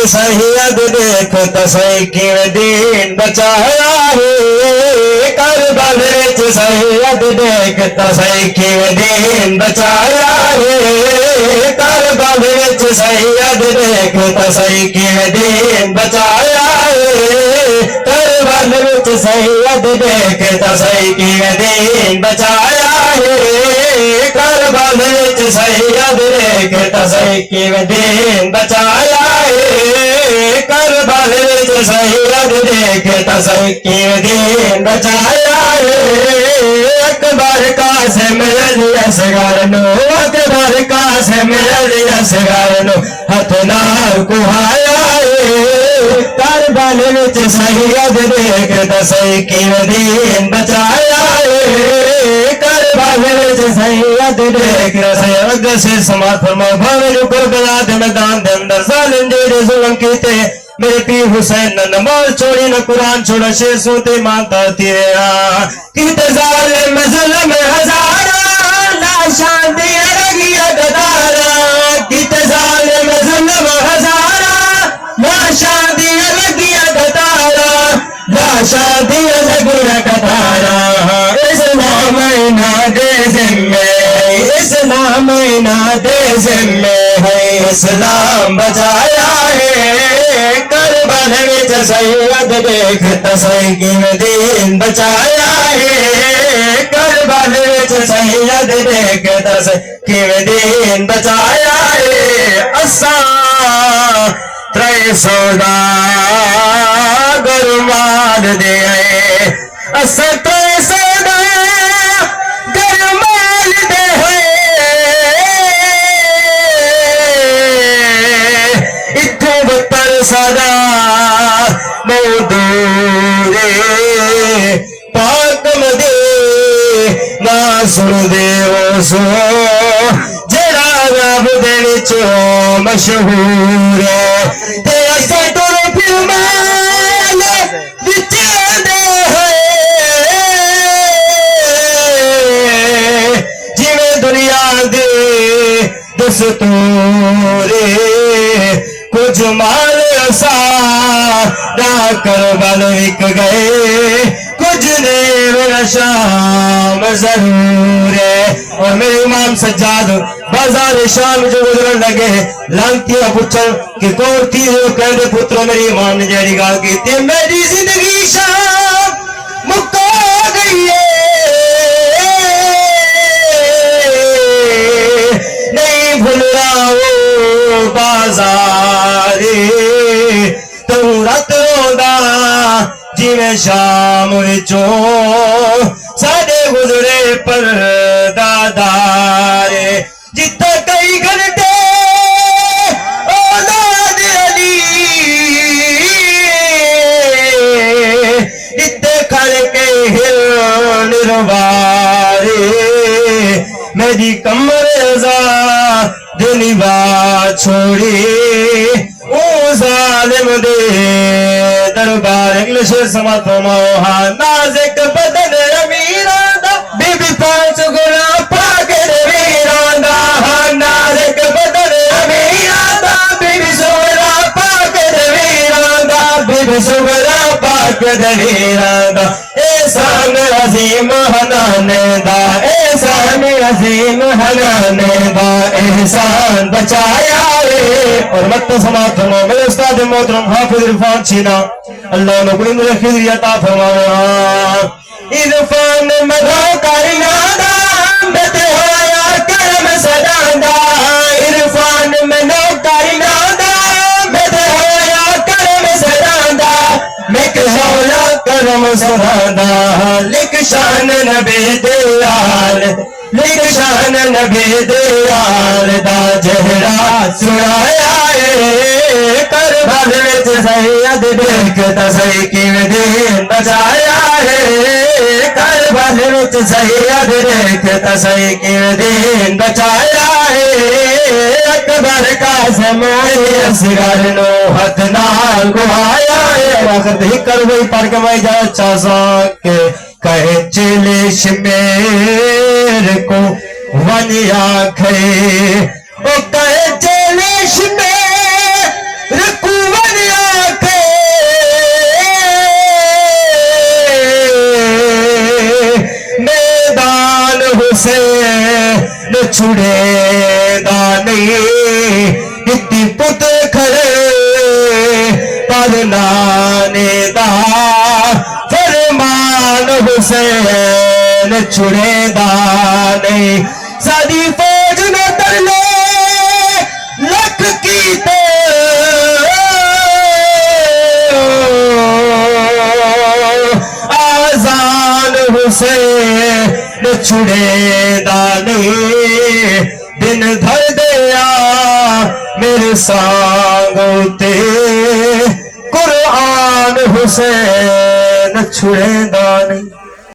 सैयद देख तसई किवें दीन बचाया है करबल विच सैयद देख तसई किवें दीन बचाया है करबल विच सैयद देख तसई किवें दीन बचाया है करबल विच सैयद देख तसई किवें दीन बचाया है करबल विच सैयद देख तसई किवें दीन बचाया है करबल विच सैयद देख तसई किवें दीन बचाया है अकबर कासिम रज़ी असगर नो अकबर कासिम रज़ी असगर नो हथ नाल कुहाया है करबल विच सैयद देख तसई किवें दीन बचाया है करबल विच सैयद देख सैयद से समात फरमाओ भावे जो करबला दे मैदान दे अंदर जालिम जेड़े जुल्म कीते मेरे पीर हुसैन न नमाज छोड़ी न कुरान छोड़ा शेर सोते मांगता तेरा किते जालिम जुल्म हजारा लाशां दी लगिया गदारा किते जालिम जुल्म हजारा लाशां दी लगिया गदारा लाशां दी लगिया गदारा इस्लाम ना दे जिम्मे इस्लाम ना दे जिम्मे है इस्लाम बचाया है करबल विच सैयद देख तसई किवें दीन बचाया है करबल विच सैयद देख तसई किवें दीन बचाया है असां त्रै सौदा गुरमाल दे असां त्रै सौदा गुरमाल दे इत्थों बत्तर सदा दूरे पाक मदे ना सुन दे ओ सो जरा रब दे विच मशहूर ते असां तुर फिर माल विच दे जिवें दुनिया दे दस्तूरे कुछ माल असा ना करबल विक गए कुछ ने मेरा शाम जरूर है और मेरे इमाम सज्जाद बाजार शाम जो गुजरन लगे लांतिया पुछन कि कौन थी जो कहते पुत्र मेरी इमाम ने जड़ी गाल की मेरी जिंदगी शाम मुक्का गई है नहीं भूल रहा वो बाजारे तू रात रोंदा जिवें शाम विचों साडे गुजरे पर दादारे जिथे कई घंटे औलाद अली जिथे खड़ के हिल निर्वारे मेरी कमर जा दिलवा छोड़ी ओ जालिम दे दरबार इंग्लिश समाज फरमाओ हाँ नाज़िक बदन अमीरा दा बीबी पांच गुना पाक वीरा दा हाँ नाज़िक बदन अमीरा दा बीबी सुगरा पाक वीरा दा बीबी सुगरा पाक वीरा दा एहसान अजीम हनाने दा एहसान अजीम हनाने दा एहसान बचाया रे और मत समात फरमाओ मेरे उस्ताद मोहतरम हाफिज इरफान छीना अल्लाह ने कोई मुझे खिदरी अता फरमाया इरफान मदा कायनादा बेते होया करम सदादा इरफान मदा कायनादा बेते होया करम सदादा मैं कहौला करम सदादा लिख शान नबी दयाल लिख शान नबी दयाल दा जहरा सुनाया करबल विच सैयद देख तसई किवें दीन बचाया है करबल विच सैयद देख तसई किवें दीन बचाया है अकबर कासिम असगर नो हथ नाल गुहाया है वक्त ही कर वही पढ़ के मैं जा चासा के कहे चले शमेर को वनिया खे ओ कहे चले शमेर को छुड़ेदा नहीं। इत्ती पुत खड़े पर नाने दा फरमान हुसैन छुड़ेदा नहीं। साडी फौज ने तरले लख की तो आजान हुसैन छुड़ेदा नहीं। दिन धर दिया मेरे सांगोते कुरान हुसैन छुड़ेदा नहीं।